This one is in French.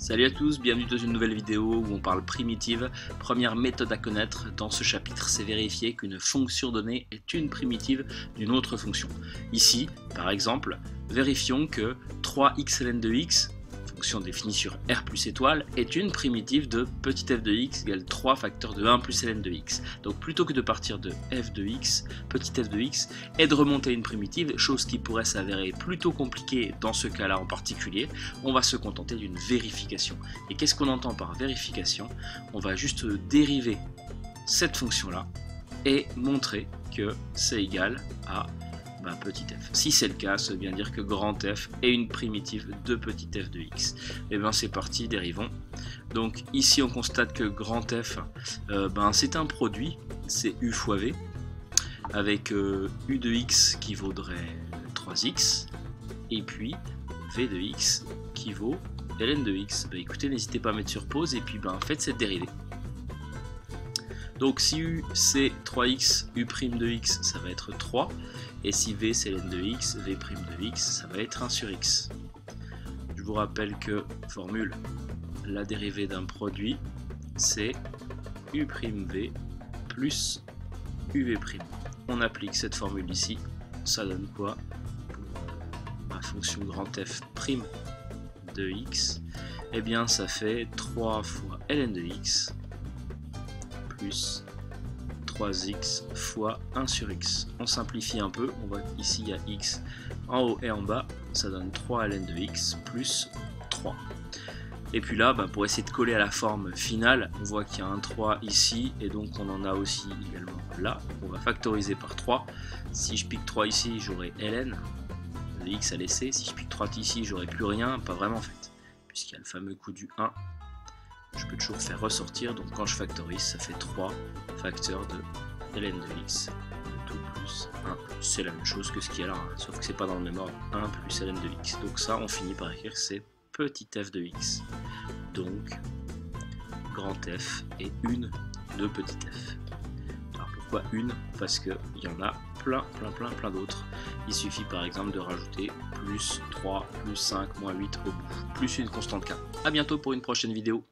Salut à tous, bienvenue dans une nouvelle vidéo où on parle primitive. Première méthode à connaître dans ce chapitre, c'est vérifier qu'une fonction donnée est une primitive d'une autre fonction. Ici, par exemple, vérifions que 3x ln de x, fonction définie sur r plus étoile, est une primitive de petit f de x égale 3 facteur de 1 plus ln de x. Donc plutôt que de partir de f de x, petit f de x, et de remonter une primitive, chose qui pourrait s'avérer plutôt compliquée dans ce cas-là en particulier, on va se contenter d'une vérification. Et qu'est-ce qu'on entend par vérification? On va juste dériver cette fonction-là et montrer que c'est égal à petit f. Si c'est le cas, ça veut bien dire que grand F est une primitive de petit f de x. Et bien c'est parti, dérivons. Donc ici on constate que grand F, c'est un produit, c'est u fois v, avec u de x qui vaudrait 3x, et puis v de x qui vaut ln de x. Écoutez, n'hésitez pas à mettre sur pause et puis faites cette dérivée. Donc si u c'est 3x, u' de x, ça va être 3. Et si v c'est ln de x, v' de x, ça va être 1 sur x. Je vous rappelle que, formule, la dérivée d'un produit, c'est u'v plus uv'. On applique cette formule ici, ça donne quoi? Pour ma fonction grand f' de x, eh bien ça fait 3 fois ln de x plus 3x fois 1 sur x. On simplifie un peu, on voit ici il y a x en haut et en bas, ça donne 3 ln de x plus 3. Et puis là, pour essayer de coller à la forme finale, on voit qu'il y a un 3 ici, et donc on en a aussi également là. On va factoriser par 3. Si je pique 3 ici, j'aurai ln de x à laisser. Si je pique 3 ici, j'aurai plus rien, pas vraiment en fait, puisqu'il y a le fameux coup du 1. Je peux toujours faire ressortir, donc quand je factorise, ça fait 3 facteurs de ln de x, tout plus 1. C'est la même chose que ce qu'il y a là, sauf que c'est pas dans le même ordre, 1 plus ln de x. Donc ça, on finit par écrire que c'est petit f de x. Donc, grand f est une de petit f. Alors pourquoi une? Parce qu'il y en a plein d'autres. Il suffit par exemple de rajouter plus 3, plus 5, moins 8 au bout, plus une constante k. A bientôt pour une prochaine vidéo.